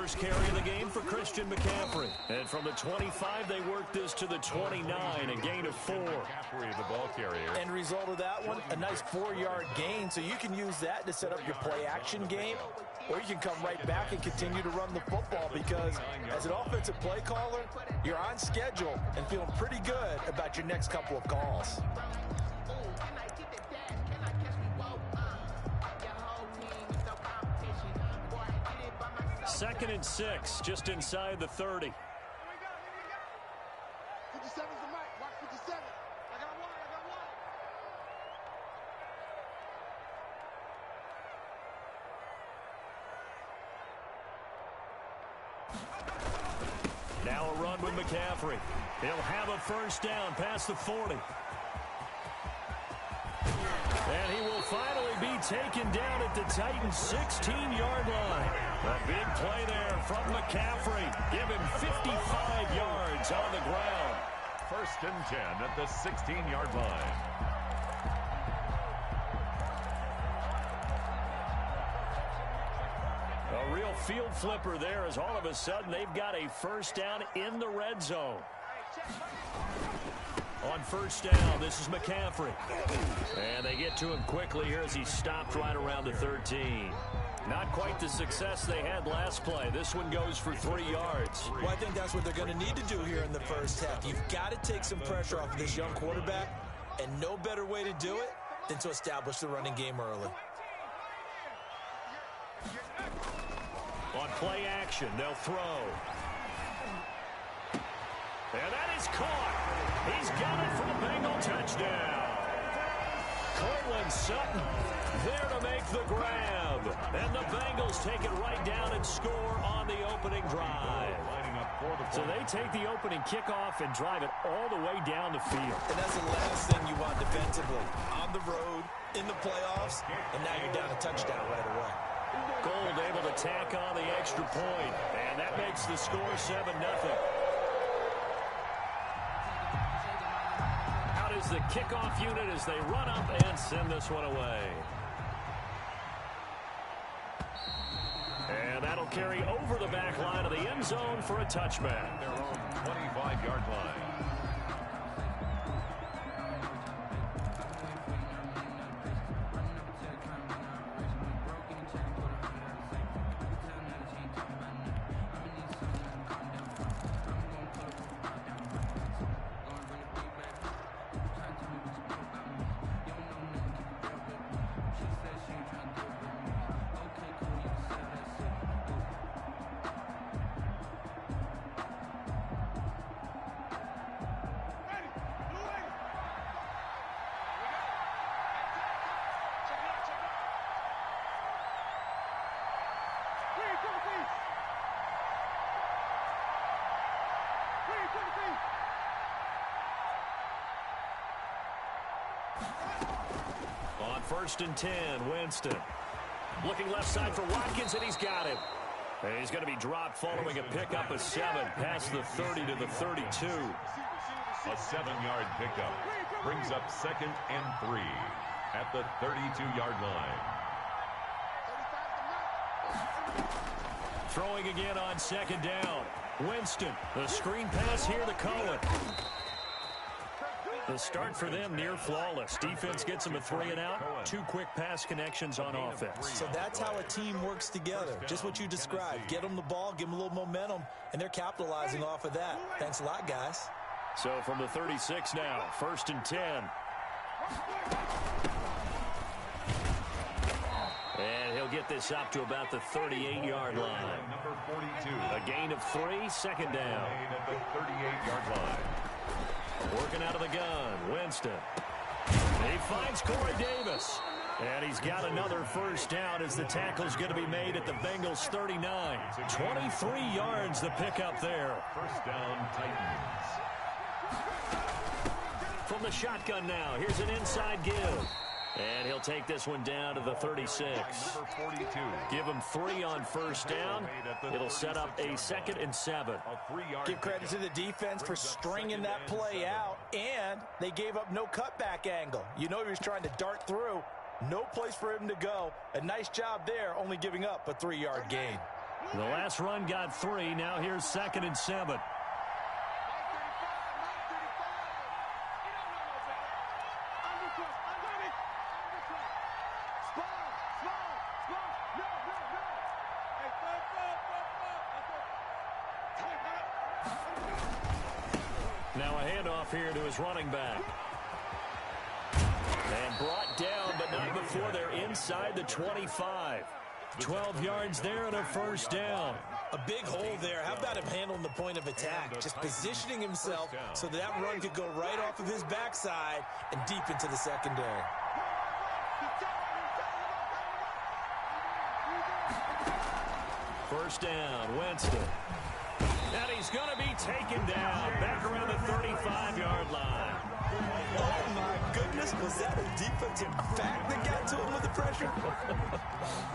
first carry of the game for Christian McCaffrey. And from the 25, they worked this to the 29, a gain of 4. McCaffrey, the ball carrier. End result of that one, a nice 4-yard gain. So you can use that to set up your play-action game, or you can come right back and continue to run the football because as an offensive play caller, you're on schedule and feeling pretty good about your next couple of calls. Second and 6, just inside the 30. 57's the mic. Watch 57. I got one. Now a run with McCaffrey. He'll have a first down past the 40. And he will finally be taken down at the Titans' 16-yard line. A big play there from McCaffrey. Give him 55 yards on the ground. First and 10 at the 16-yard line. A real field flipper there as all of a sudden they've got a first down in the red zone. On first down, this is McCaffrey. And they get to him quickly here as he stopped right around the 13. Not quite the success they had last play. This one goes for 3 yards. Well, I think that's what they're going to need to do here in the first half. You've got to take some pressure off of this young quarterback, and no better way to do it than to establish the running game early. On play action, they'll throw. And that is caught. He's got it for the Bengal touchdown. Cortland Sutton there to make the grab. And the Bengals take it right down and score on the opening drive. So they take the opening kickoff and drive it all the way down the field. And that's the last thing you want defensively. On the road, in the playoffs, and now you're down a touchdown right away. Gold able to tack on the extra point. And that makes the score 7-0. Is the kickoff unit as they run up and send this one away. And that'll carry over the back line of the end zone for a touchback. Their own 25-yard line. On first and 10, Winston. Looking left side for Watkins, and he's got him. And he's going to be dropped following a pickup of 7 past the 30 to the 32. A 7-yard pickup brings up 2nd and 3 at the 32-yard line. Throwing again on 2nd down. Winston, the screen pass here to Cohen. The start for them near flawless. Defense gets them a 3-and-out. 2 quick pass connections on offense. So that's how a team works together. Just what you described. Get them the ball, give them a little momentum, and they're capitalizing off of that. Thanks a lot, guys. So from the 36 now, first and 10. And he'll get this up to about the 38-yard line. Number 42. A gain of 3, 2nd down. At the 38-yard line. Working out of the gun, Winston. He finds Corey Davis. And he's got another first down as the tackle's going to be made at the Bengals 39. 23 yards the pickup there. First down, Titans. From the shotgun now, here's an inside give. And he'll take this one down to the 36. Number 42. Give him 3 on first down. It'll set up a 2nd and 7. Give credit to the defense for stringing that play out, and they gave up no cutback angle. You know he was trying to dart through. No place for him to go. A nice job there, only giving up a 3-yard gain. The last run got 3. Now here's 2nd and 7. Now a handoff here to his running back. And brought down, but not before they're inside the 25. 12 yards there and a first down. A big hole there. How about him handling the point of attack? Just positioning himself so that run could go right off of his backside and deep into the secondary. First down, Winston. And he's going to be taken down back around the 35-yard line. Oh, my goodness. Was that a defensive back that got to him with the pressure?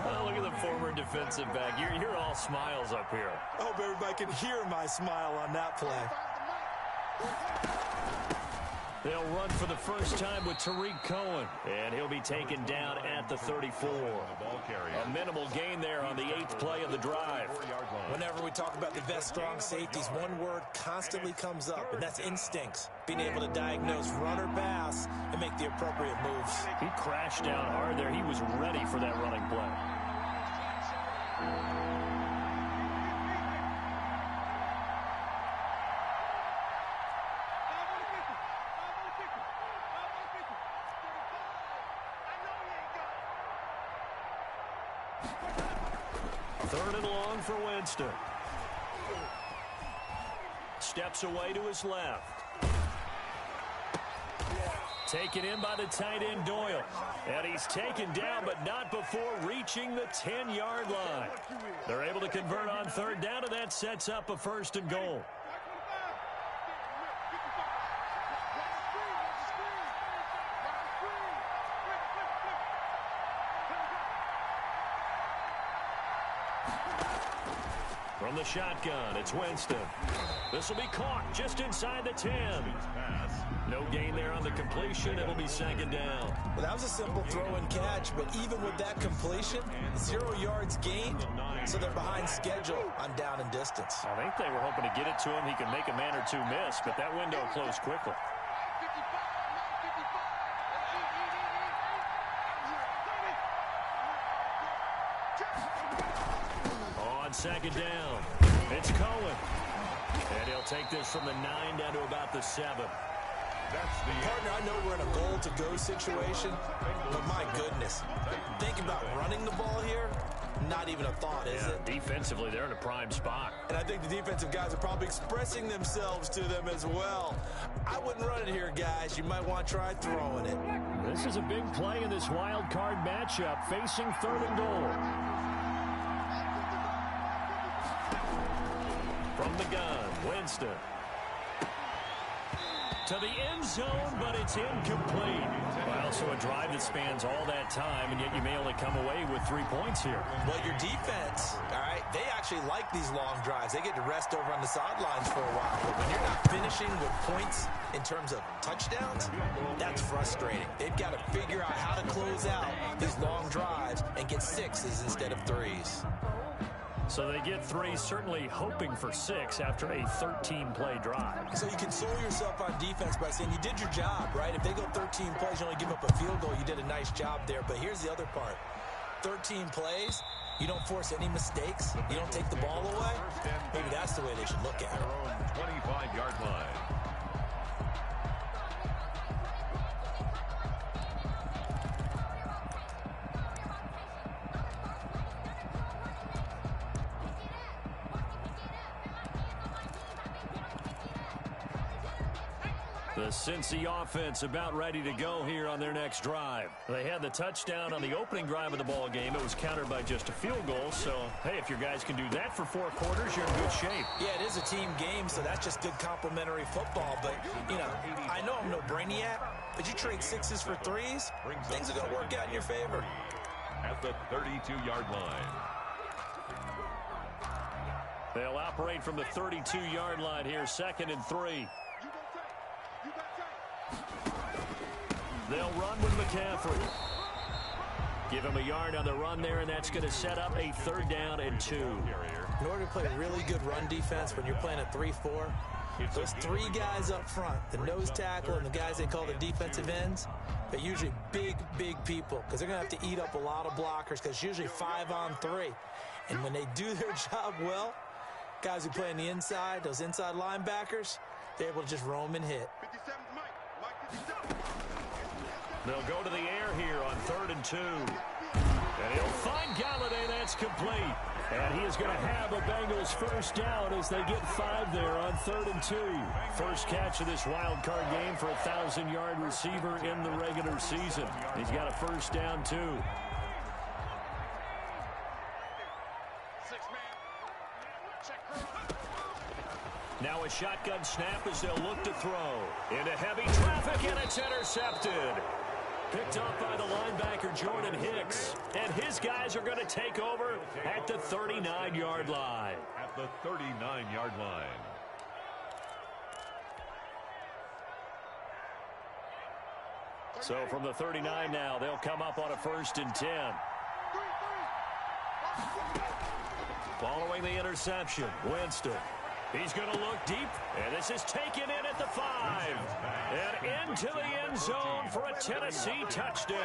Oh, look at the former defensive back. You're all smiles up here. I hope everybody can hear my smile on that play. They'll run for the first time with Tariq Cohen, and he'll be taken down at the 34. A minimal gain there on the 8th play of the drive. Whenever we talk about the best strong safeties, one word constantly comes up, and that's instincts. Being able to diagnose run or pass and make the appropriate moves. He crashed down hard there. He was ready for that running play. Third and long for Winston. Steps away to his left. Taken in by the tight end Doyle. And he's taken down, but not before reaching the 10-yard line. They're able to convert on third down, and that sets up a 1st and goal. From the shotgun, it's Winston. This will be caught just inside the 10. No gain there on the completion. It'll be 2nd down. Well, that was a simple throw and catch, but even with that completion, 0 yards gained, so they're behind schedule on down and distance. I think they were hoping to get it to him. He could make a man or two miss, but that window closed quickly. On 2nd down, it's Cohen. And he'll take this from the 9 down to about the 7. Partner, I know we're in a goal-to-go situation, but my goodness, think about running the ball here, not even a thought, is it? Defensively, they're in a prime spot. And I think the defensive guys are probably expressing themselves to them as well. I wouldn't run it here, guys. You might want to try throwing it. This is a big play in this wild card matchup, facing 3rd and goal. From the gun, Winston. To the end zone, but it's incomplete. Well, so a drive that spans all that time, and yet you may only come away with 3 points here. Well, your defense, all right, they actually like these long drives. They get to rest over on the sidelines for a while. But when you're not finishing with points in terms of touchdowns, that's frustrating. They've got to figure out how to close out these long drives and get 6s instead of 3s. So they get 3, certainly hoping for 6 after a 13-play drive. So you console yourself on defense by saying you did your job, right? If they go 13 plays, you only give up a field goal, you did a nice job there. But here's the other part. 13 plays, you don't force any mistakes, you don't take the ball away. Maybe that's the way they should look at it. 25-yard line. The Cincy offense about ready to go here on their next drive. They had the touchdown on the opening drive of the ball game. It was countered by just a field goal. So, hey, if your guys can do that for 4 quarters, you're in good shape. Yeah, it is a team game, so that's just good complementary football. But, you know, I know I'm no brainiac, but you trade 6s for 3s, things are going to work out in your favor. At the 32-yard line. They'll operate from the 32-yard line here, 2nd and 3. They'll run with McCaffrey. Give him a yard on the run there, and that's going to set up a 3rd down and 2. In order to play really good run defense when you're playing a 3-4, those 3 guys up front, the nose tackle and the guys they call the defensive ends, they're usually big, big people because they're going to have to eat up a lot of blockers because it's usually 5-on-3. And when they do their job well, guys who play on the inside, those inside linebackers, they're able to just roam and hit. They'll go to the air here on 3rd and 2. And he'll find Galladay. That's complete. And he is going to have a Bengals 1st down as they get 5 there on 3rd and 2. First catch of this wild card game for a 1,000-yard receiver in the regular season. He's got a 1st down, too. Now a shotgun snap as they'll look to throw. Into heavy traffic, and it's intercepted. Picked up by the linebacker, Jordan Hicks. And his guys are going to take over at the 39-yard line. At the 39-yard line. So from the 39 now, they'll come up on a 1st and 10. Following the interception, Winston. He's going to look deep, and this is taken in at the 5. And into the end zone for a Tennessee touchdown.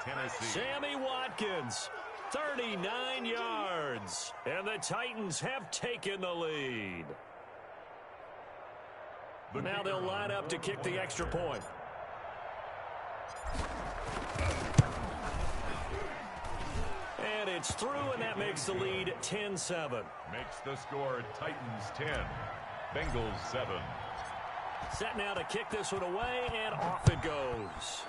Tennessee. Sammy Watkins, 39 yards. And the Titans have taken the lead. Now they'll line up to kick the extra point. And it's through, and that makes the lead 10-7. Makes the score Titans 10, Bengals 7. Set now to kick this one away, and off it goes.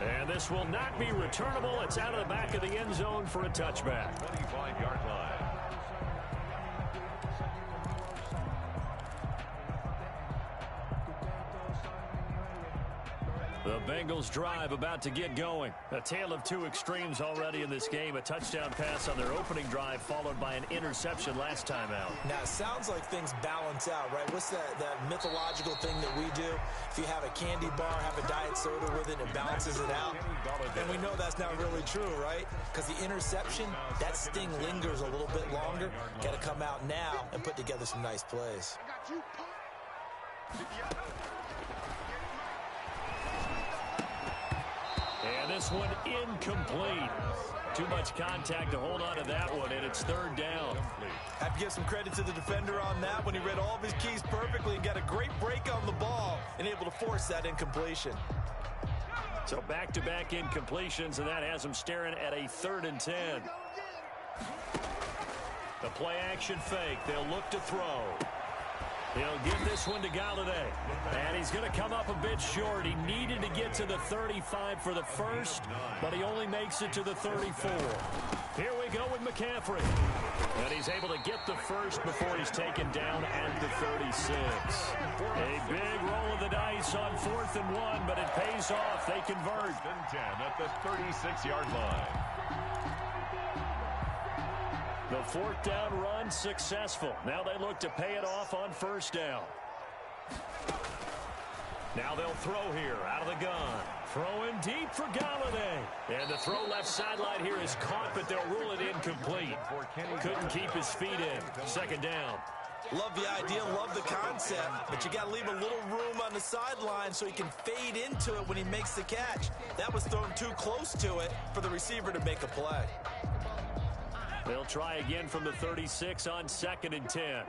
And this will not be returnable. It's out of the back of the end zone for a touchback. 25-yard line. The Bengals drive about to get going. A tale of 2 extremes already in this game. A touchdown pass on their opening drive followed by an interception last time out. Now, it sounds like things balance out, right? What's that mythological thing that we do? If you have a candy bar, have a diet soda with it, it balances it out. And we know that's not really true, right? Because the interception, that sting lingers a little bit longer. Got to come out now and put together some nice plays. And this one incomplete. Too much contact to hold on to that one, and it's 3rd down. Have to give some credit to the defender on that when he read all of his keys perfectly and got a great break on the ball and able to force that incompletion. So back-to-back incompletions, and that has him staring at a 3rd and 10. The play-action fake. They'll look to throw. He'll give this one to Galladay. And he's going to come up a bit short. He needed to get to the 35 for the first, but he only makes it to the 34. Here we go with McCaffrey. And he's able to get the first before he's taken down at the 36. A big roll of the dice on 4th and 1, but it pays off. They convert. 10 at the 36-yard line. The 4th down run successful. Now they look to pay it off on 1st down. Now they'll throw here out of the gun. Throwing deep for Galladay. And the throw left sideline here is caught, but they'll rule it incomplete. Couldn't keep his feet in. 2nd down. Love the idea, love the concept, but you got to leave a little room on the sideline so he can fade into it when he makes the catch. That was thrown too close to it for the receiver to make a play. They'll try again from the 36 on 2nd and 10.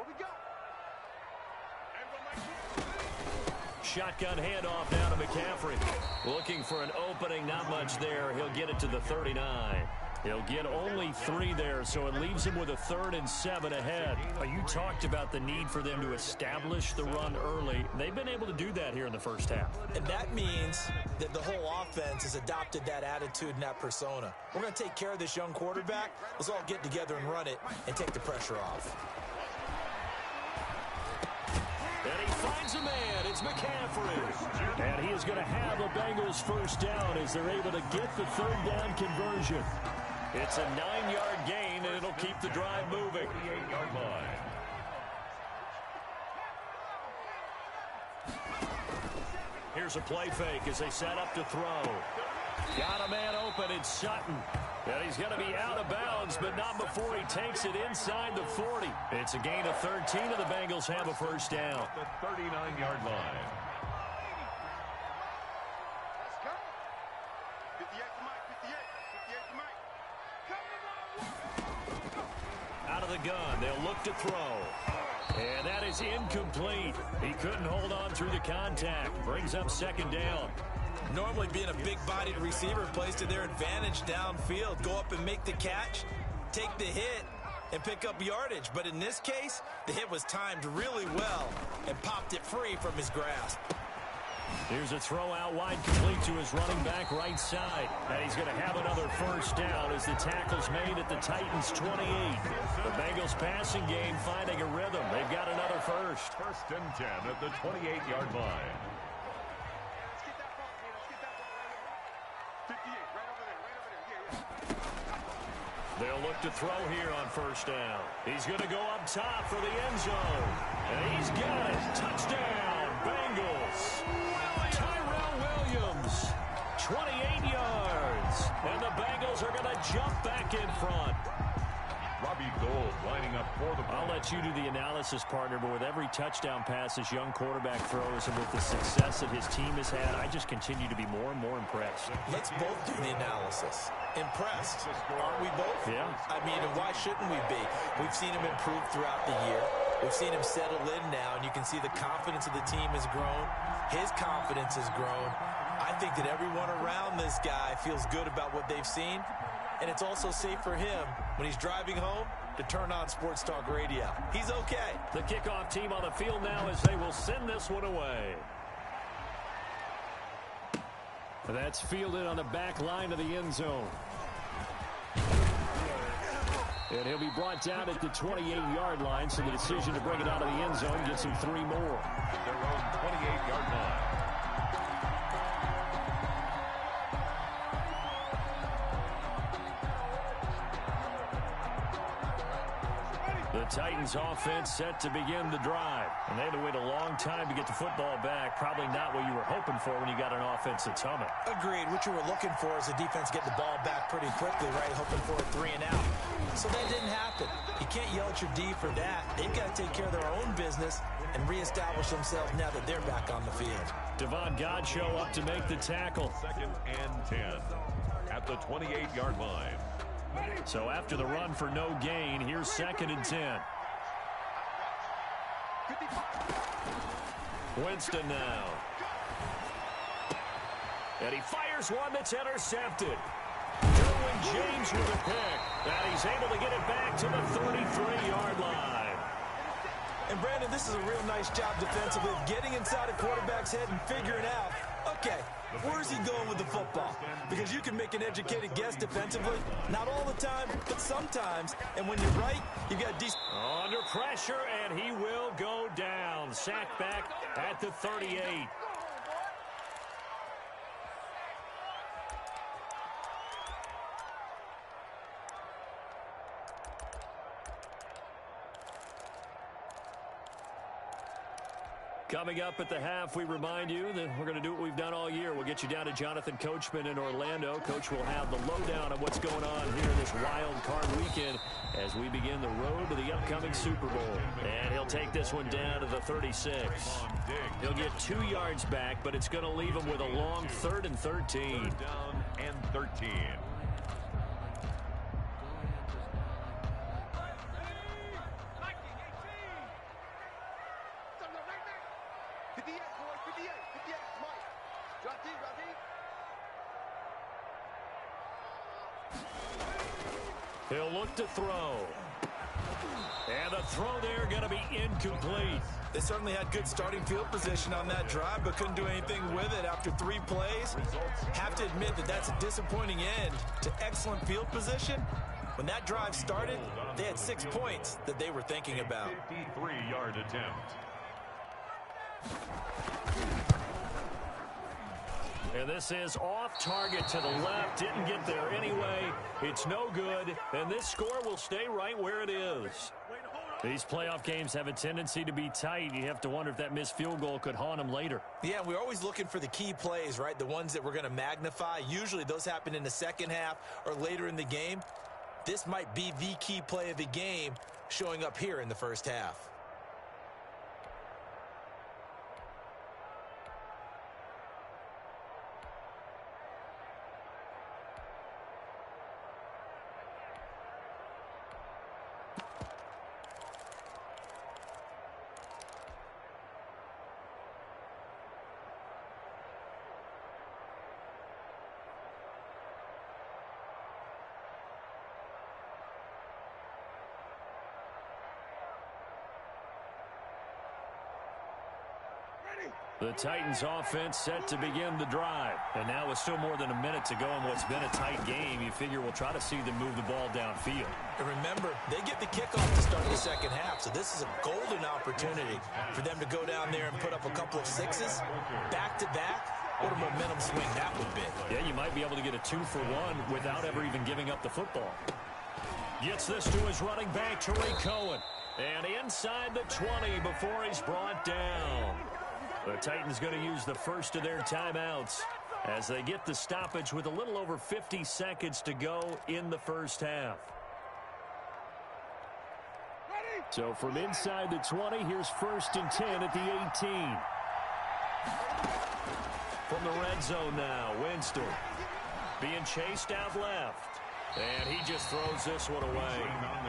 Shotgun handoff now to McCaffrey. Looking for an opening, not much there. He'll get it to the 39. He'll get only 3 there, so it leaves him with a 3rd and 7 ahead. You talked about the need for them to establish the run early. They've been able to do that here in the first half. And that means that the whole offense has adopted that attitude and that persona. We're going to take care of this young quarterback. Let's all get together and run it and take the pressure off. And he finds a man. It's McCaffrey. And he is going to have a Bengals 1st down as they're able to get the 3rd down conversion. It's a 9-yard gain, and it'll keep the drive moving. 38-yard line. Here's a play fake as they set up to throw. Got a man open. It's Sutton. And he's going to be out of bounds, but not before he takes it inside the 40. It's a gain of 13, and the Bengals have a first down. At the 39-yard line. Let's go. 58 to Mike. 58 to Mike. Out of the gun. They'll look to throw. And that is incomplete. He couldn't hold on through the contact. Brings up second down. Normally being a big-bodied receiver plays to their advantage downfield. Go up and make the catch, take the hit, and pick up yardage. But in this case, the hit was timed really well and popped it free from his grasp. Here's a throw out wide, complete to his running back right side. And he's going to have another first down as the tackle's made at the Titans' 28. The Bengals passing game finding a rhythm. They've got another first. First and 10 at the 28-yard line. They'll look to throw here on first down. He's going to go up top for the end zone. And he's got it. Touchdown, Bengals. Tyrell Williams, 28 yards. And the Bengals are going to jump back in front. Robbie Gould lining up for the ball. I'll let you do the analysis, partner, but with every touchdown pass this young quarterback throws and with the success that his team has had, I just continue to be more and more impressed. Let's both do the analysis. Impressed, aren't we both? Yeah. I mean, and why shouldn't we be? We've seen him improve throughout the year. We've seen him settle in now, and you can see the confidence of the team has grown. His confidence has grown. I think that everyone around this guy feels good about what they've seen. And it's also safe for him when he's driving home to turn on Sports Talk Radio. He's okay. The kickoff team on the field now as they will send this one away. That's fielded on the back line of the end zone. And he'll be brought down at the 28-yard line, so the decision to bring it out of the end zone gets him 3 more. Their own 28-yard line. The Titans offense set to begin the drive. And they had to wait a long time to get the football back. Probably not what you were hoping for when you got an offense that's humming. Agreed. What you were looking for is the defense getting the ball back pretty quickly, right? Hoping for a 3 and out. So that didn't happen. You can't yell at your D for that. They've got to take care of their own business and reestablish themselves now that they're back on the field. Devon Godchaux up to make the tackle. Second and 10 at the 28-yard line. So after the run for no gain, here's second and 10. Winston now. And he fires one that's intercepted. Derwin James with a pick. And he's able to get it back to the 33-yard line. And Brandon, this is a real nice job defensively of getting inside a quarterback's head and figuring out, okay, where's he going with the football? Because you can make an educated guess defensively. Not all the time, but sometimes. And when you're right, you've got decent. Under pressure, and he will go down. Sacked back at the 38. Coming up at the half, we remind you that we're going to do what we've done all year. We'll get you down to Jonathan Coachman in Orlando. Coach will have the lowdown of what's going on here this wild card weekend as we begin the road to the upcoming Super Bowl. And he'll take this one down to the 36. He'll get 2 yards back, but it's going to leave him with a long 3rd and 13. Down and 13. He'll look to throw. And the throw there going to be incomplete. They certainly had good starting field position on that drive, but couldn't do anything with it after 3 plays. Have to admit that that's a disappointing end to excellent field position. When that drive started, they had 6 points that they were thinking about. 53-yard attempt. And this is off target to the left. Didn't get there anyway. It's no good. And this score will stay right where it is. These playoff games have a tendency to be tight. You have to wonder if that missed field goal could haunt them later. Yeah, we're always looking for the key plays, right? The ones that we're going to magnify. Usually those happen in the second half or later in the game. This might be the key play of the game showing up here in the first half. The Titans offense set to begin the drive. And now with still more than a minute to go in what's been a tight game, you figure we'll try to see them move the ball downfield. And remember, they get the kickoff to start the second half, so this is a golden opportunity for them to go down there and put up a couple of sixes back-to-back. What a momentum swing that would be. Yeah, you might be able to get a 2-for-1 without ever even giving up the football. Gets this to his running back, Tariq Cohen. And inside the 20 before he's brought down. The Titans going to use the first of their timeouts as they get the stoppage with a little over 50 seconds to go in the first half. So from inside the 20, here's 1st and 10 at the 18. From the red zone now, Winston being chased out left. And he just throws this one away.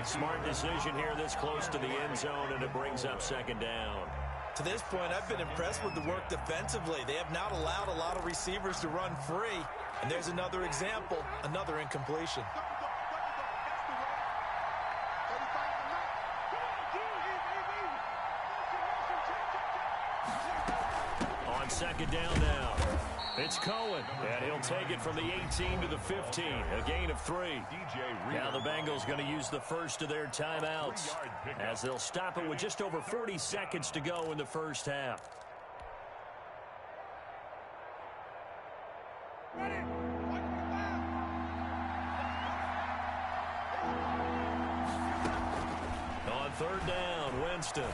Smart decision here this close to the end zone, and it brings up 2nd down. To this point, I've been impressed with the work defensively. They have not allowed a lot of receivers to run free. And there's another example, another incompletion. On 2nd down now, it's Cohen. And he'll take it from the 18 to the 15, a gain of 3. Now the Bengals going to use the first of their timeouts as they'll stop it with just over 40 seconds to go in the first half. On 3rd down, Winston.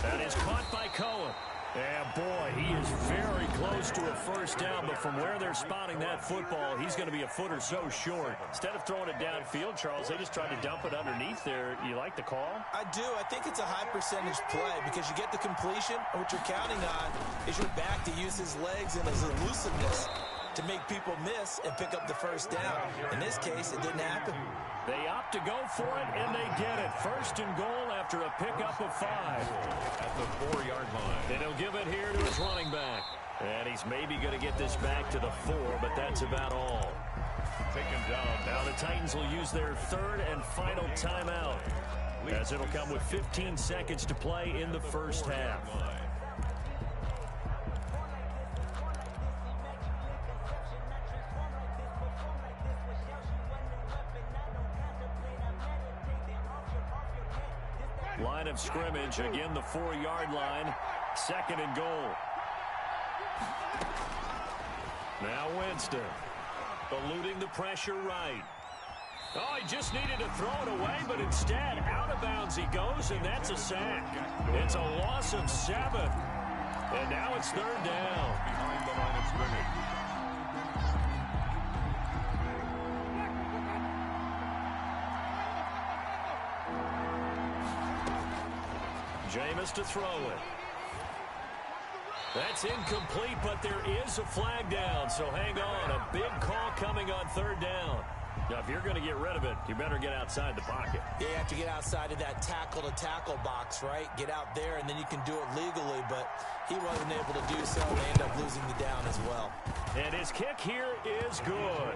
That is caught by Cohen. And boy, he is very close to a 1st down, but from where they're spotting that football, he's going to be a foot or so short. Instead of throwing it downfield, Charles, they just tried to dump it underneath there. You like the call? I do. I think it's a high percentage play because you get the completion, and what you're counting on is your back to use his legs and his elusiveness to make people miss and pick up the 1st down. In this case, it didn't happen. They opt to go for it, and they get it. 1st and goal after a pickup of 5. At the 4-yard line. And he'll give it here to his running back. And he's maybe going to get this back to the 4, but that's about all. Taken down. Now the Titans will use their 3rd and final timeout, as it'll come with 15 seconds to play in the first half. Line of scrimmage, again the 4-yard line, 2nd and goal. Now Winston, eluding the pressure right. Oh, he just needed to throw it away, but instead, out of bounds he goes, and that's a sack. It's a loss of 7. And now it's 3rd down. Behind the line of scrimmage. Jameis to throw it. That's incomplete, but there is a flag down, so hang on. A big call coming on 3rd down. Now, if you're going to get rid of it, you better get outside the pocket. Yeah, you have to get outside of that tackle-to-tackle box, right? Get out there, and then you can do it legally, but he wasn't able to do so. They end up losing the down as well. And his kick here is good.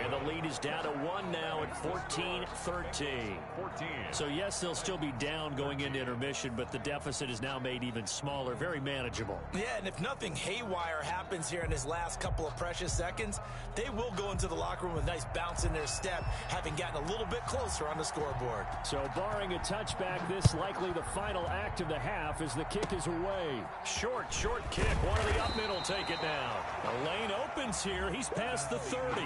And the lead is down to 1 now at 14-13. So, yes, they'll still be down going into intermission, but the deficit is now made even smaller, very manageable. Yeah, and if nothing haywire happens here in his last couple of precious seconds, they will go into the locker room with nice bounce confidence in their step, having gotten a little bit closer on the scoreboard. So barring a touchback, this likely the final act of the half as the kick is away. Short kick. One of the up mid will take it down. The lane opens here. He's past the 30.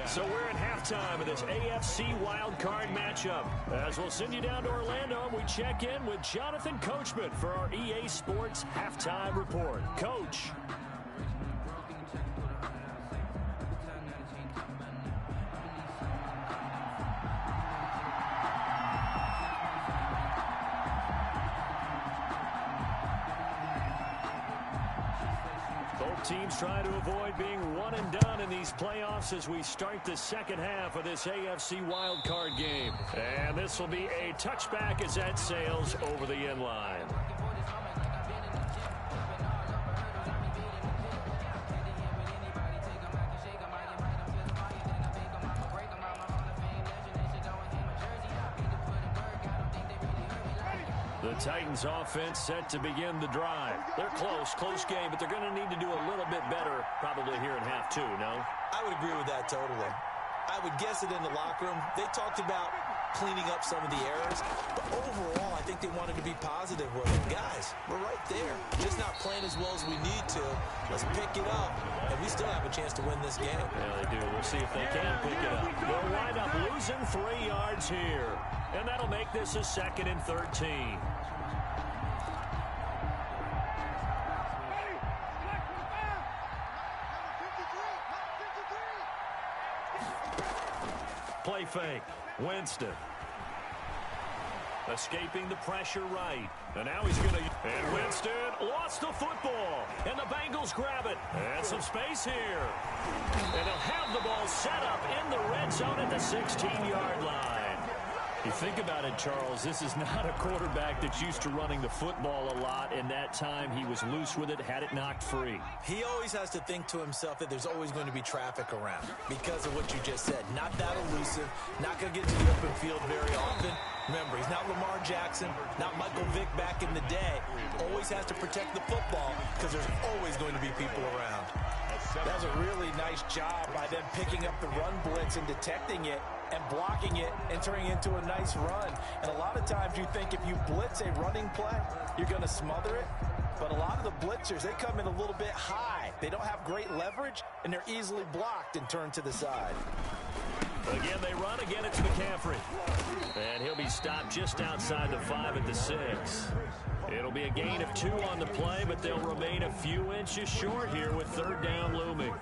So we're at halftime of this AFC Wild Card matchup. As we'll send you down to Orlando, and we check in with Jonathan Coachman for our EA Sports Halftime Report. Coach. Teams try to avoid being one and done in these playoffs as we start the second half of this AFC wildcard game. And this will be a touchback as that sails over the end line. The Titans offense set to begin the drive. They're close game, but they're going to need to do a little bit better probably here in half two, no? I would agree with that totally. I would guess it in the locker room. They talked about cleaning up some of the errors, but overall I think they wanted to be positive with it. Guys, we're right there. Just not playing as well as we need to. Let's pick it up, and we still have a chance to win this game. Yeah, they do. We'll see if they can pick it up. They'll wind up losing 3 yards here, and that'll make this a 2nd and 13. Play fake. Winston. Escaping the pressure right. And now he's going to... And Winston lost the football. And the Bengals grab it. And some space here. And they'll have the ball set up in the red zone at the 16-yard line. You think about it, Charles, this is not a quarterback that's used to running the football a lot. In that time, he was loose with it, had it knocked free. He always has to think to himself that there's always going to be traffic around because of what you just said. Not that elusive, not going to get to the open field very often. Remember, he's not Lamar Jackson, not Michael Vick back in the day. Always has to protect the football because there's always going to be people around. That was a really nice job by them picking up the run blitz and detecting it and blocking it and turning it into a nice run. And a lot of times you think if you blitz a running play, you're going to smother it. But a lot of the blitzers, they come in a little bit high. They don't have great leverage, and they're easily blocked and turned to the side. Again, they run. Again, it's McCaffrey. And he'll be stopped just outside the 5 at the 6. It'll be a gain of 2 on the play, but they'll remain a few inches short here with 3rd down looming.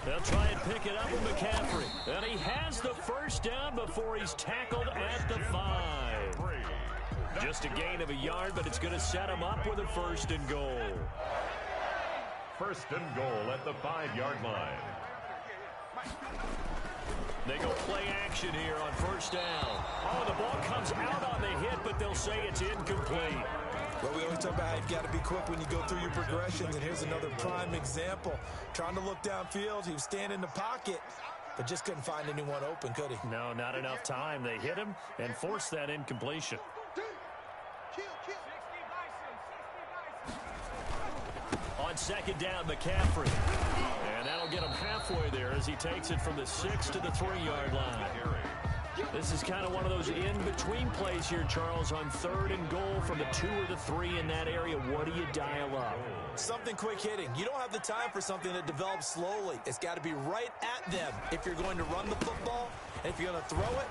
They'll try and pick it up with McCaffrey. And he has the 1st down before he's tackled at the 5. Just a gain of a yard, but it's going to set him up with a 1st and goal. 1st and goal at the 5-yard line. They go play action here on 1st down. Oh, the ball comes out on the hit, but they'll say it's incomplete. Well, we always talk about how you've got to be quick when you go through your progressions, and here's another prime example. Trying to look downfield, he was standing in the pocket, but just couldn't find anyone open, could he? No, not enough time. They hit him and forced that incompletion. On 2nd down, McCaffrey. And that'll get him halfway there as he takes it from the 6 to the 3-yard line. This is kind of one of those in-between plays here, Charles, on 3rd and goal from the 2 or the 3 in that area. What do you dial up? Something quick hitting. You don't have the time for something that develops slowly. It's got to be right at them if you're going to run the football, and if you're going to throw it.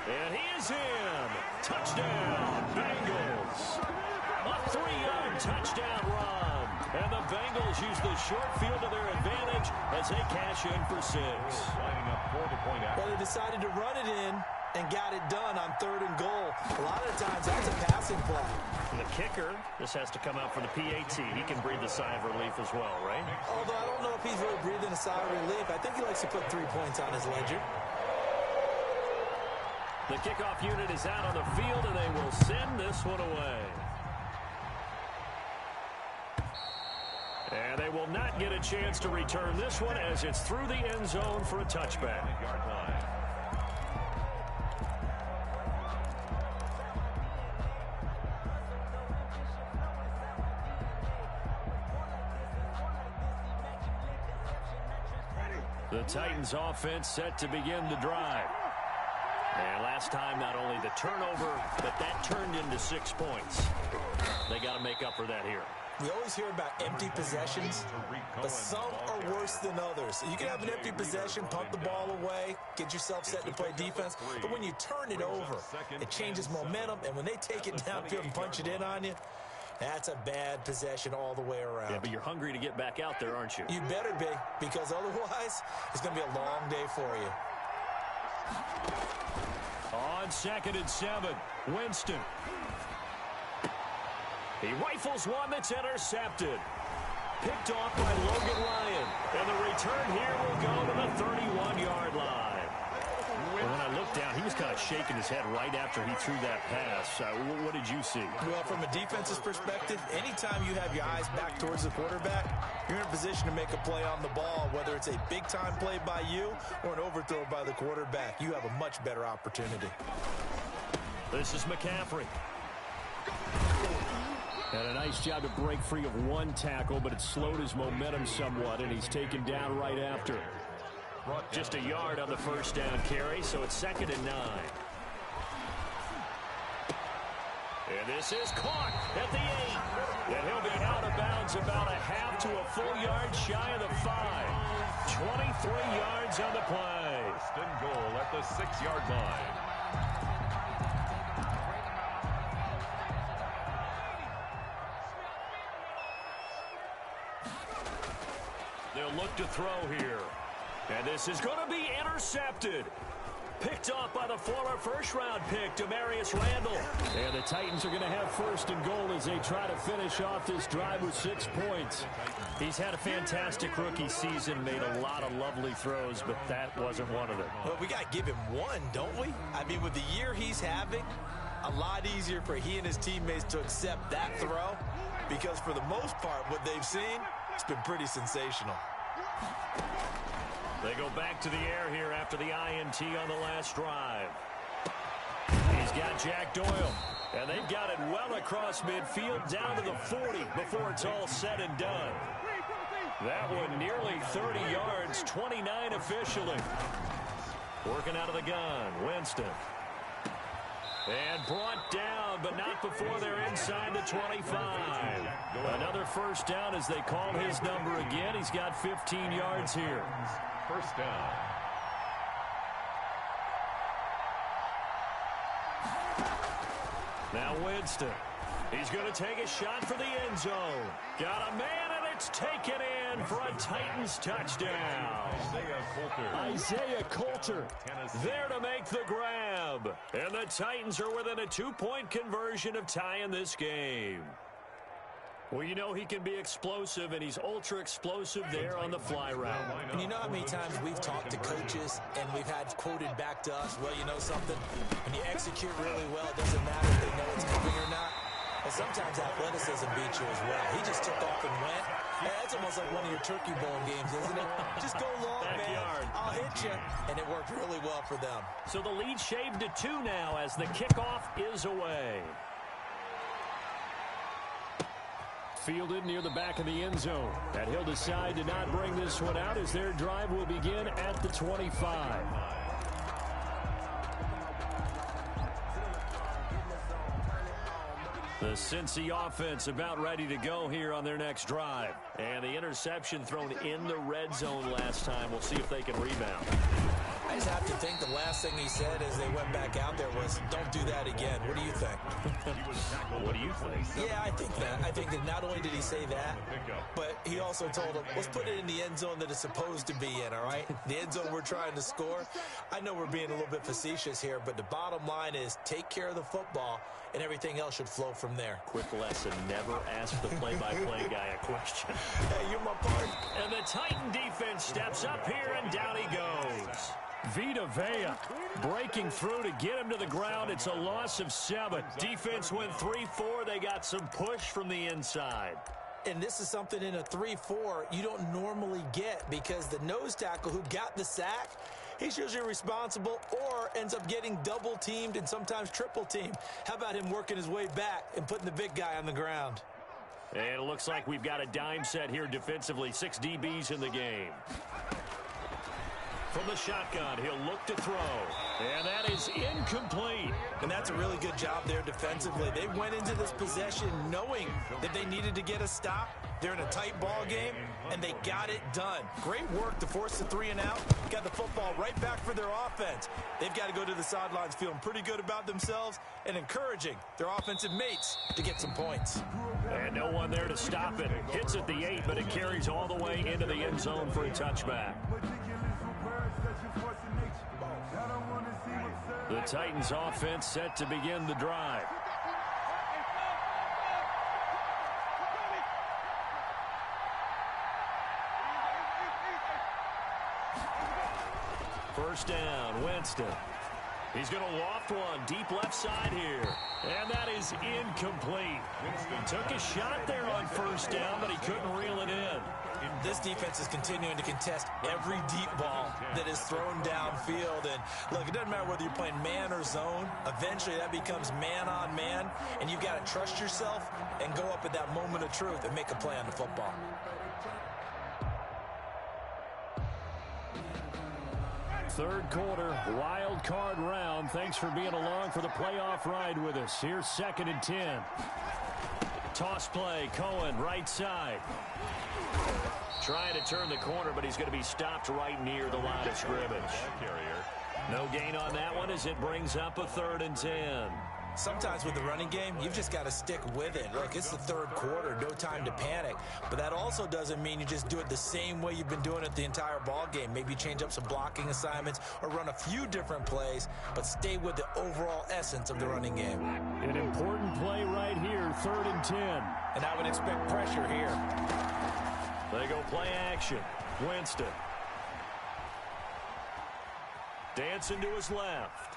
And he is in. Touchdown, Bengals. A 3-yard touchdown run. And the Bengals use the short field to their advantage as they cash in for 6. Lining up for the point after. Well, they decided to run it in and got it done on 3rd and goal. A lot of times that's a passing play. And the kicker, this has to come out for the PAT. He can breathe the sigh of relief as well, right? Although I don't know if he's really breathing a sigh of relief. I think he likes to put 3 points on his ledger. The kickoff unit is out on the field, and they will send this one away. And they will not get a chance to return this one as it's through the end zone for a touchback. The Titans offense set to begin the drive. And last time, not only the turnover, but that turned into 6 points. They got to make up for that here. We always hear about empty possessions, but some are worse than others. You can have an empty possession, pump the ball away, get yourself set to play defense, but when you turn it over, it changes momentum, and when they take it downfield and punch it in on you, that's a bad possession all the way around. Yeah, but you're hungry to get back out there, aren't you? You better be, because otherwise, it's going to be a long day for you. On 2nd and 7, Winston. He rifles one that's intercepted. Picked off by Logan Ryan. And the return here will go to the 31-yard line. And when I looked down, he was kind of shaking his head right after he threw that pass. What did you see? Well, from a defense's perspective, anytime you have your eyes back towards the quarterback, you're in a position to make a play on the ball, whether it's a big-time play by you or an overthrow by the quarterback. You have a much better opportunity. This is McCaffrey. And a nice job to break free of one tackle, but it slowed his momentum somewhat, and he's taken down right after. Just a yard on the first down carry, so it's 2nd and 9. And this is caught at the 8. And he'll be out of bounds about a half to a full yard shy of the 5. 23 yards on the play. First and goal at the 6-yard line. They'll look to throw here. And this is going to be intercepted. Picked off by the former first-round pick, Demarius Randall. And the Titans are going to have 1st and goal as they try to finish off this drive with 6 points. He's had a fantastic rookie season, made a lot of lovely throws, but that wasn't one of them. Well, we got to give him one, don't we? I mean, with the year he's having, a lot easier for he and his teammates to accept that throw, because for the most part, what they've seen, it's been pretty sensational. They go back to the air here after the INT on the last drive. He's got Jack Doyle, and they've got it well across midfield down to the 40 before it's all said and done. That one nearly 30 yards, 29 officially. Working out of the gun, Winston. And brought down, but not before they're inside the 25. Another first down as they call his number again. He's got 15 yards here. First down. Now Winston. He's going to take a shot for the end zone. Got a man, and it's taken in for a Titans touchdown. Isaiah Coulter there to make the grab. And the Titans are within a 2-point conversion of tying this game. Well, you know he can be explosive, and he's ultra-explosive there on the fly route. And you know how many times we've talked to coaches, and we've had quoted back to us, well, you know something? When you execute really well, it doesn't matter if they know it's coming or not. And sometimes athleticism beats you as well. He just took off and went. Hey, that's almost like one of your turkey bowl games, isn't it? Just go long, Backyard. man. I'll hit you. And it worked really well for them. So the lead shaved to 2 now as the kickoff is away. Fielded near the back of the end zone. And he'll decide to not bring this one out as their drive will begin at the 25. The Cincy offense about ready to go here on their next drive. And the interception thrown in the red zone last time. We'll see if they can rebound. I just have to think the last thing he said as they went back out there was, don't do that again. What do you think? What do you think? Yeah, I think that. I think that not only did he say that, but he also told them, let's put it in the end zone that it's supposed to be in, all right? The end zone we're trying to score. I know we're being a little bit facetious here, but the bottom line is take care of the football, and everything else should flow from there. Quick lesson, never ask the play-by-play guy a question. Hey, you're my partner. And the Titan defense steps up here, and down he goes. Vita Vea breaking through to get him to the ground. It's a loss of 7. Defense went 3-4. They got some push from the inside. And this is something in a 3-4 you don't normally get because the nose tackle who got the sack, he's usually responsible or ends up getting double-teamed and sometimes triple-teamed. How about him working his way back and putting the big guy on the ground? And it looks like we've got a dime set here defensively. 6 DBs in the game. From the shotgun, he'll look to throw. And that is incomplete. And that's a really good job there defensively. They went into this possession knowing that they needed to get a stop. They're in a tight ball game, and they got it done. Great work to force the 3 and out. Got the football right back for their offense. They've got to go to the sidelines feeling pretty good about themselves and encouraging their offensive mates to get some points. And no one there to stop it. Hits at the 8, but it carries all the way into the end zone for a touchback. The Titans offense set to begin the drive. First down, Winston. He's going to loft one deep left side here. And that is incomplete. Winston took a shot there on first down, but he couldn't reel it in. This defense is continuing to contest every deep ball that is thrown downfield. And look, it doesn't matter whether you're playing man or zone. Eventually that becomes man on man. And you've got to trust yourself and go up at that moment of truth and make a play on the football. Third quarter, wild card round. Thanks for being along for the playoff ride with us. Here's 2nd and 10. Toss play, Cohen, right side. Trying to turn the corner, but he's going to be stopped right near the line of scrimmage. No gain on that one as it brings up a 3rd and 10. Sometimes with the running game, you've just got to stick with it. Look, it's the third quarter, no time to panic. But that also doesn't mean you just do it the same way you've been doing it the entire ball game. Maybe change up some blocking assignments or run a few different plays, but stay with the overall essence of the running game. An important play right here, 3rd and 10. And I would expect pressure here. They go play action. Winston. Dancing to his left.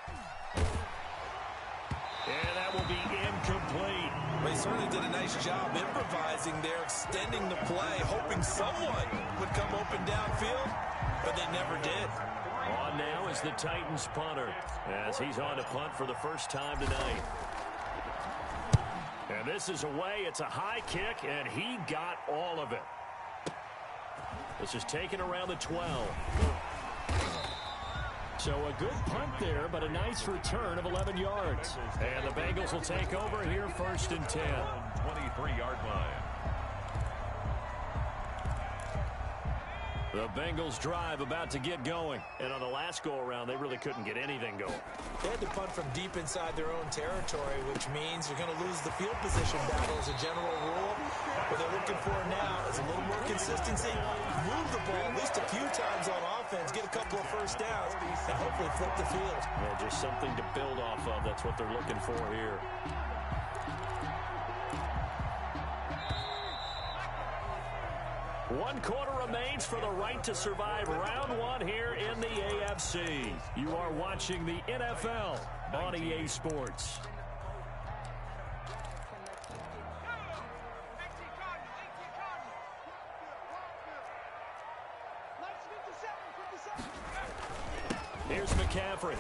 And that will be incomplete. Well, he certainly did a nice job improvising there, extending the play, hoping someone would come open downfield, but they never did. On now is the Titans punter, as he's on to punt for the first time tonight. And this is away. It's a high kick, and he got all of it. This is taken around the 12. So a good punt there, but a nice return of 11 yards. And the Bengals will take over here, 1st and 10. 23-yard line. The Bengals drive about to get going. And on the last go-around, they really couldn't get anything going. They had to punt from deep inside their own territory, which means you're going to lose the field position battle as a general rule. What they're looking for now is a little more consistency. Move the ball at least a few times on offense, get a couple of first downs, and hopefully flip the field. Yeah, just something to build off of. That's what they're looking for here. One quarter remains for the right to survive round one here in the AFC. You are watching the NFL on EA Sports. Here's McCaffrey.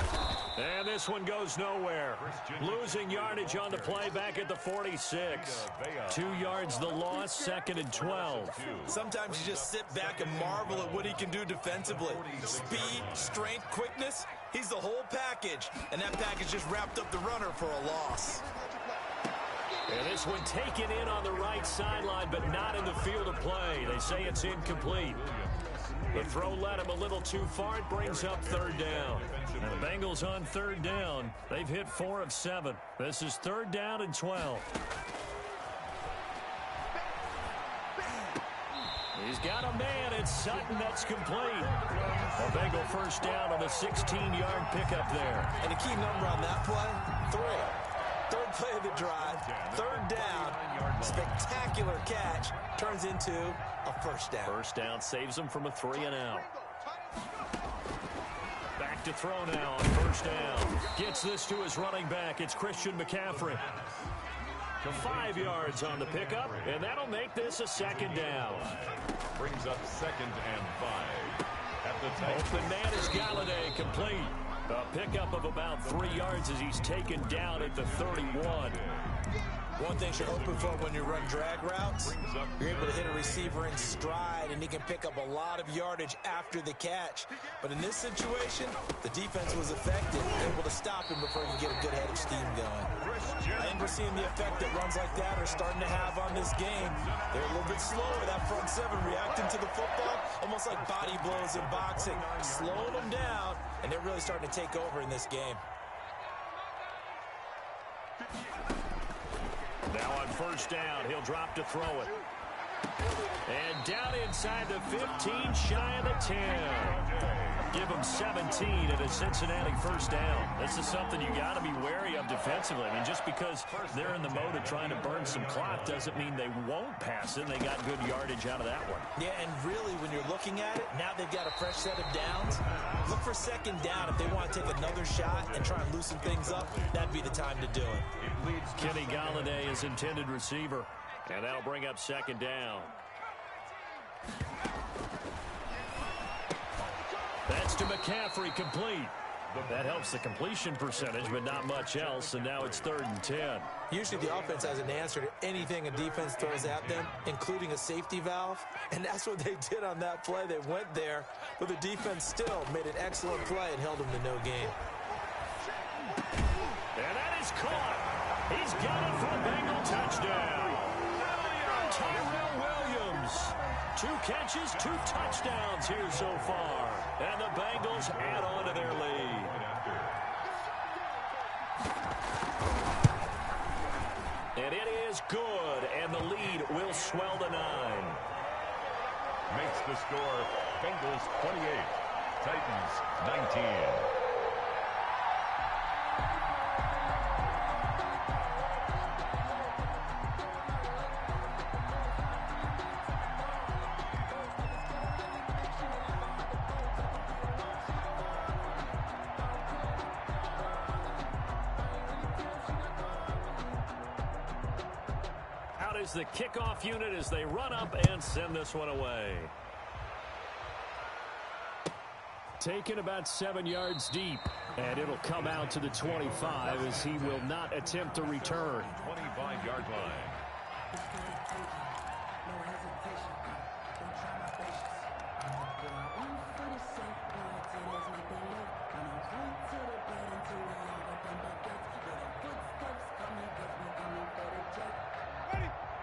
And this one goes nowhere. Losing yardage on the play back at the 46. 2 yards the loss, 2nd and 12. Sometimes you just sit back and marvel at what he can do defensively. Speed, strength, quickness, he's the whole package. And that package just wrapped up the runner for a loss. And this one taken in on the right sideline, but not in the field of play. They say it's incomplete. The throw led him a little too far. It brings up 3rd down. And the Bengals on 3rd down. They've hit 4 of 7. This is 3rd down and 12. He's got a man. It's Sutton. That's complete. A Bengal first down on a 16-yard pickup there. And the key number on that play, 3. Third play of the drive, 3rd down, spectacular catch, turns into a first down. First down saves him from a 3 and out. Back to throw now on 1st down. Gets this to his running back. It's Christian McCaffrey. 5 yards on the pickup, and that'll make this a 2nd down. Brings up 2nd and 5. At the open man is Galladay, complete. A pickup of about 3 yards as he's taken down at the 31. One thing you're hoping for when you run drag routes, you're able to hit a receiver in stride, and he can pick up a lot of yardage after the catch. But in this situation, the defense was effective, able to stop him before he could get a good head of steam going. I think we're seeing the effect that runs like that are starting to have on this game. They're a little bit slower, that front seven, reacting to the football, almost like body blows in boxing, slowing them down, and they're really starting to take over in this game. Now on first down, he'll drop to throw it. And down inside the 15, shy of the 10. Give him 17 at a Cincinnati first down. This is something you got to be wary of defensively. I mean, just because they're in the mode of trying to burn some clock doesn't mean they won't pass it. They got good yardage out of that one. Yeah, and really, when you're looking at it, now they've got a fresh set of downs. Look for second down. If they want to take another shot and try and loosen things up, that'd be the time to do it. Kenny Galladay is intended receiver, and that'll bring up second down. That's to McCaffrey, complete. That helps the completion percentage, but not much else, and now it's 3rd and 10. Usually the offense has an answer to anything a defense throws at them, including a safety valve, and that's what they did on that play. They went there, but the defense still made an excellent play and held them to no gain. And that is caught. He's got it for a Bengal touchdown. Tyrell Williams. 2 catches, 2 touchdowns here so far. And the Bengals add on to their lead. And it is good, and the lead will swell to 9. Makes the score Bengals 28, Titans 19. Is the kickoff unit as they run up and send this one away. Taken about 7 yards deep, and it'll come out to the 25 as he will not attempt to return. 25-yard line.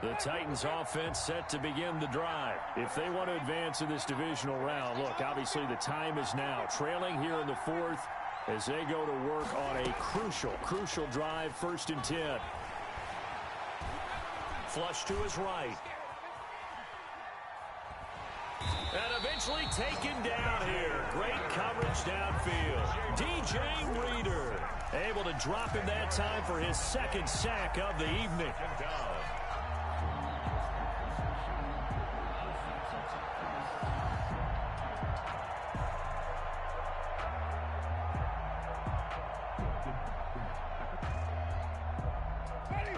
The Titans offense set to begin the drive. If they want to advance in this divisional round, look, obviously the time is now. Trailing here in the 4th as they go to work on a crucial drive, 1st and 10. Flush to his right. And eventually taken down here. Great coverage downfield. DJ Reader able to drop him that time for his 2nd sack of the evening.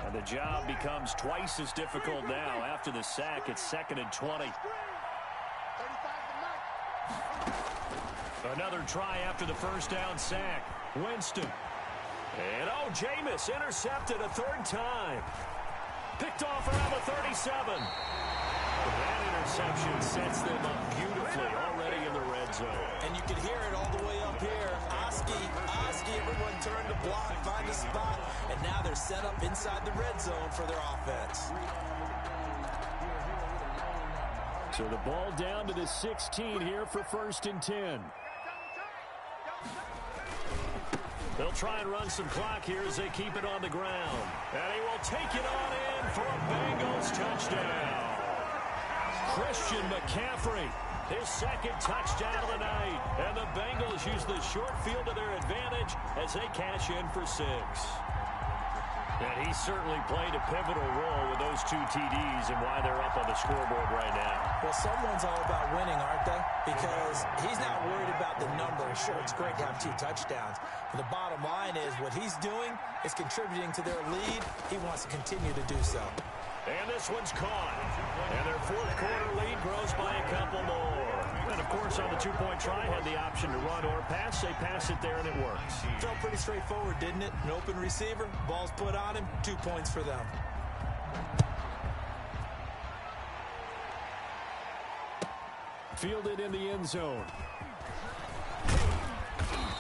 And the job becomes twice as difficult now. After the sack, it's 2nd and 20. Another try after the first down sack. Winston. And Jameis intercepted a 3rd time. Picked off around the 37. That interception sets them up beautifully already in the red zone. And you can hear it all the way up here. Oski, everyone turned to block, find a spot, and now they're set up inside the red zone for their offense. So the ball down to the 16 here for 1st and 10. They'll try and run some clock here as they keep it on the ground. And he will take it on in for a Bengals touchdown. Christian McCaffrey, his 2nd touchdown of the night. And the Bengals use the short field to their advantage as they cash in for 6. And he certainly played a pivotal role with those 2 TDs and why they're up on the scoreboard right now. Well, someone's all about winning, aren't they? Because he's not worried about the number. Sure, it's great to have 2 touchdowns. But the bottom line is what he's doing is contributing to their lead. He wants to continue to do so. And this one's caught. And their 4th quarter lead grows by a couple more. And, of course, on the 2-point try, had the option to run or pass. They pass it there, and it works. Felt pretty straightforward, didn't it? An open receiver, ball's put on him, 2 points for them. Fielded in the end zone.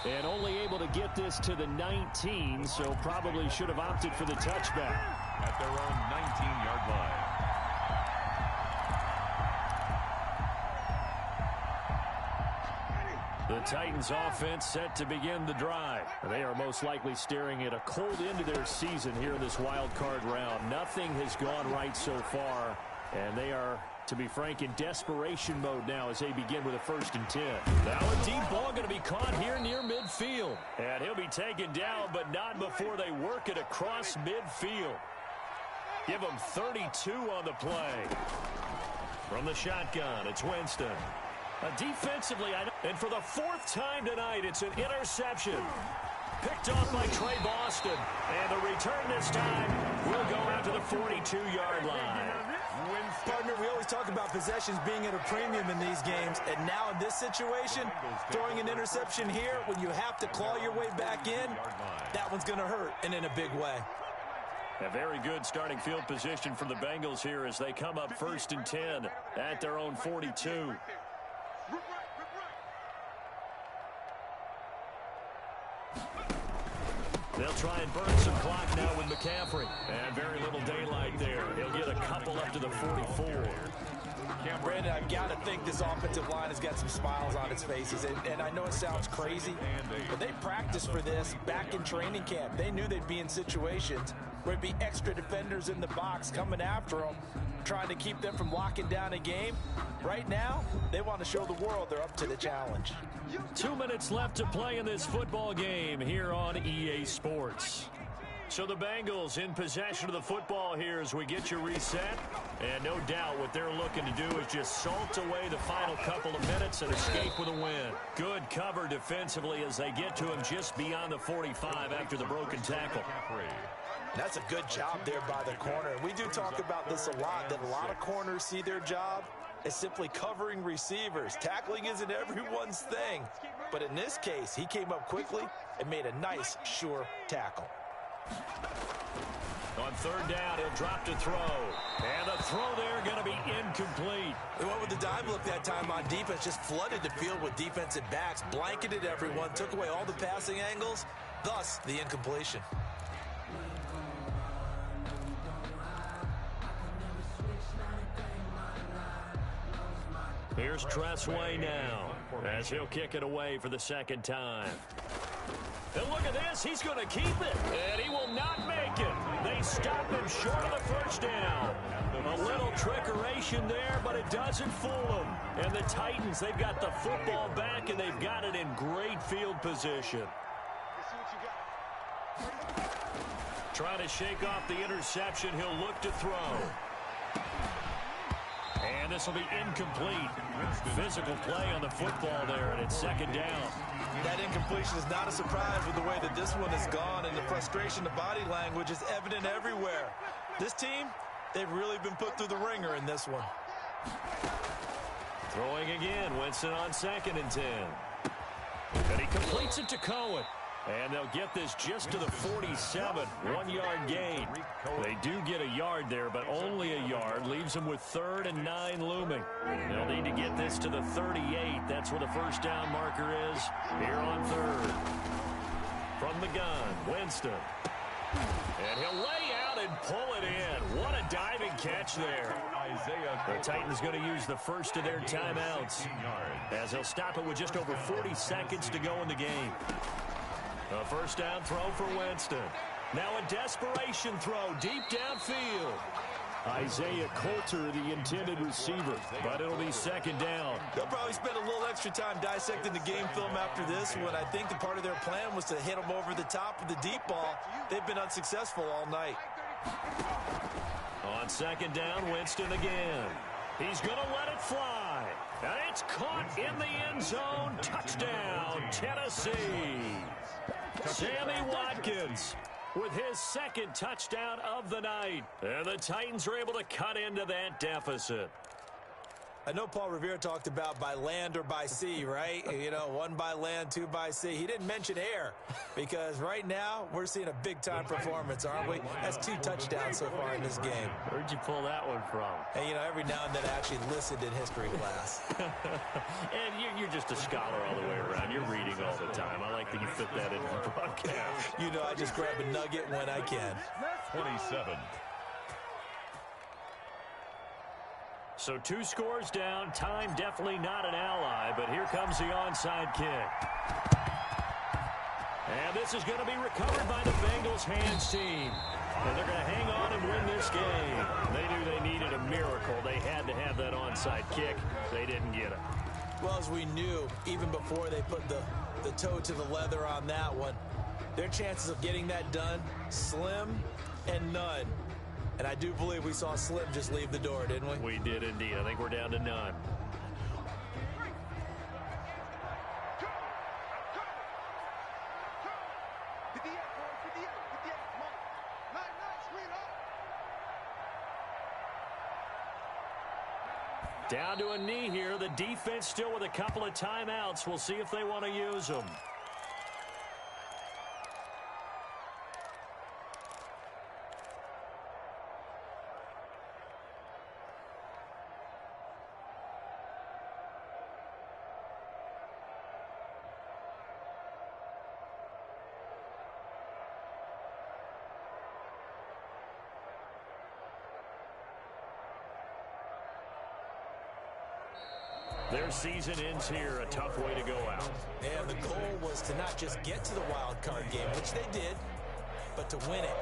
And only able to get this to the 19, so probably should have opted for the touchback. At their own 19-yard line. The Titans offense set to begin the drive. They are most likely staring at a cold end to their season here in this wild card round. Nothing has gone right so far, and they are, to be frank, in desperation mode now as they begin with a 1st and 10. Now a deep ball going to be caught here near midfield. And he'll be taken down, but not before they work it across midfield. Give him 32 on the play. From the shotgun, it's Winston. Defensively, and for the 4th time tonight, it's an interception. Picked off by Trey Boston. And the return this time will go out to the 42-yard line. Partner, we always talk about possessions being at a premium in these games, and now in this situation, throwing an interception here when you have to claw your way back in, that one's going to hurt, and in a big way. A very good starting field position for the Bengals here as they come up 1st and 10 at their own 42. They'll try and burn some clock now with McCaffrey. And very little daylight there. He'll get a couple up to the 44. Brandon, I've got to think this offensive line has got some smiles on its faces. And I know it sounds crazy, but they practiced for this back in training camp. They knew they'd be in situations where it'd be extra defenders in the box coming after them, trying to keep them from locking down a game. Right now, they want to show the world they're up to the challenge. 2 minutes left to play in this football game here on EA Sports. So the Bengals in possession of the football here as we get you reset. And no doubt what they're looking to do is just salt away the final couple of minutes and escape with a win. Good cover defensively as they get to him just beyond the 45 after the broken tackle. That's a good job there by the corner. We do talk about this a lot, that a lot of corners see their job as simply covering receivers. Tackling isn't everyone's thing. But in this case, he came up quickly and made a nice, sure tackle. On 3rd down, he'll drop to throw. And the throw there going to be incomplete. They went with the dive look that time on defense, just flooded the field with defensive backs, blanketed everyone, took away all the passing angles, thus the incompletion. Here's Tressway now as he'll kick it away for the 2nd time. And look at this. He's going to keep it. And he will not make it. They stop him short of the 1st down. A little trickeration there, but it doesn't fool them. And the Titans, they've got the football back, and they've got it in great field position. Trying to shake off the interception. He'll look to throw. And this will be incomplete. Physical play on the football there, and it's 2nd down. That incompletion is not a surprise with the way that this one has gone, and the frustration, the body language is evident everywhere. This team, they've really been put through the ringer in this one. Throwing again, Winston on 2nd and 10. And he completes it to Cohen. And they'll get this just to the 47, 1-yard gain. They do get a yard there, but only a yard. Leaves them with 3rd and 9 looming. They'll need to get this to the 38. That's where the 1st down marker is here on 3rd. From the gun, Winston. And he'll lay out and pull it in. What a diving catch there. The Titans going to use the first of their timeouts as they'll stop it with just over 40 seconds to go in the game. A 1st down throw for Winston. Now a desperation throw deep downfield. Isaiah Coulter, the intended receiver, but it'll be 2nd down. They'll probably spend a little extra time dissecting the game film after this one. I think the part of their plan was to hit them over the top of the deep ball. They've been unsuccessful all night. On 2nd down, Winston again. He's going to let it fly. And it's caught in the end zone. Touchdown, Tennessee. Sammy Watkins with his 2nd touchdown of the night. And the Titans are able to cut into that deficit. I know Paul Revere talked about by land or by sea, right? You know, 1 by land, 2 by sea. He didn't mention air because right now we're seeing a big-time performance, aren't we? That's 2 touchdowns so far in this game. Where'd you pull that one from? And, you know, every now and then I actually listened in history class. And you're just a scholar all the way around. You're reading all the time. I like that you fit that into the broadcast. You know, I just grab a nugget when I can. 27. So 2 scores down. Time definitely not an ally, but here comes the onside kick. And this is going to be recovered by the Bengals hands team. And they're going to hang on and win this game. They knew they needed a miracle. They had to have that onside kick. They didn't get it. Well, as we knew, even before they put the toe to the leather on that one, their chances of getting that done, slim and none. And I do believe we saw Slim just leave the door, didn't we? We did indeed. I think we're down to none. Down to a knee here. The defense still with a couple of timeouts. We'll see if they want to use them. Their season ends here, a tough way to go out. And the goal was to not just get to the wild card game, which they did, but to win it.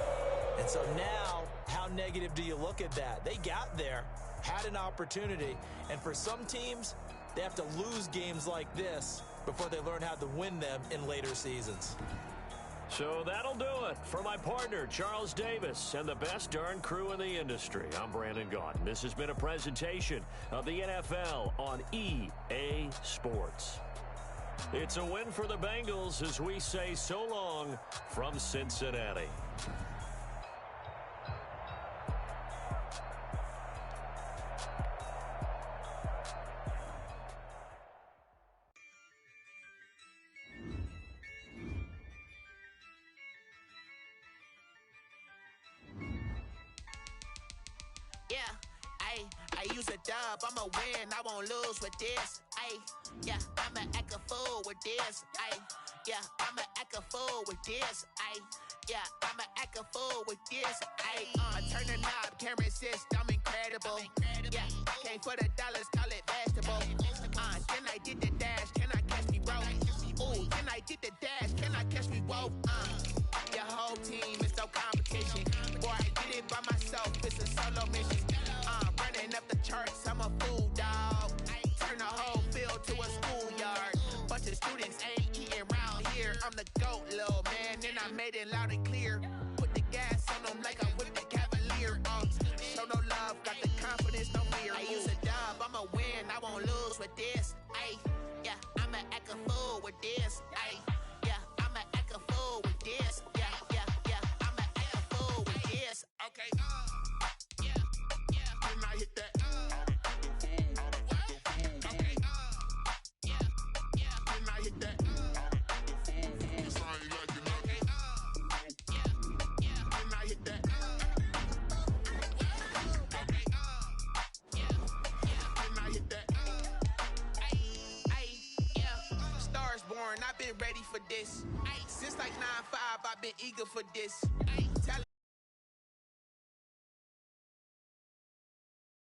And so now, how negative do you look at that? They got there, had an opportunity, and for some teams, they have to lose games like this before they learn how to win them in later seasons. So that'll do it for my partner, Charles Davis, and the best darn crew in the industry. I'm Brandon Gaudin. This has been a presentation of the NFL on EA Sports. It's a win for the Bengals as we say so long from Cincinnati. I'ma win, I won't lose with this. Yeah, I'ma act a fool with this. Yeah, I'ma act a fool with this. Yeah, I'ma act a fool with this. I turn the knob, camera assist, I'm incredible. Yeah, came for the dollars, call it vegetable. Then I did the dash, can I catch me, bro? Ooh, then I did the dash, can I catch me, whoa? Your whole team is no competition. Boy, I did it by myself, it's a solo mission. Running up the charts, I'm a fool, dog. Turn the whole field to a schoolyard. Bunch of students ain't eating round here. I'm the GOAT, little man, and I made it loud and clear. Put the gas on them like I'm with the Cavalier. Show no love, got the confidence, no fear. I use a dub, I'ma win, I won't lose with this. Yeah, I'ma act a fool with this. Yeah, I'ma act a fool with this. Yeah, I'ma act a fool with this. Okay, Can I hit that? Okay, Can I hit that? This I ain't like it. Okay, Can I hit that? Okay, Can I hit that? Stars born, I've been ready for this. Since like 9-5, I've been eager for this.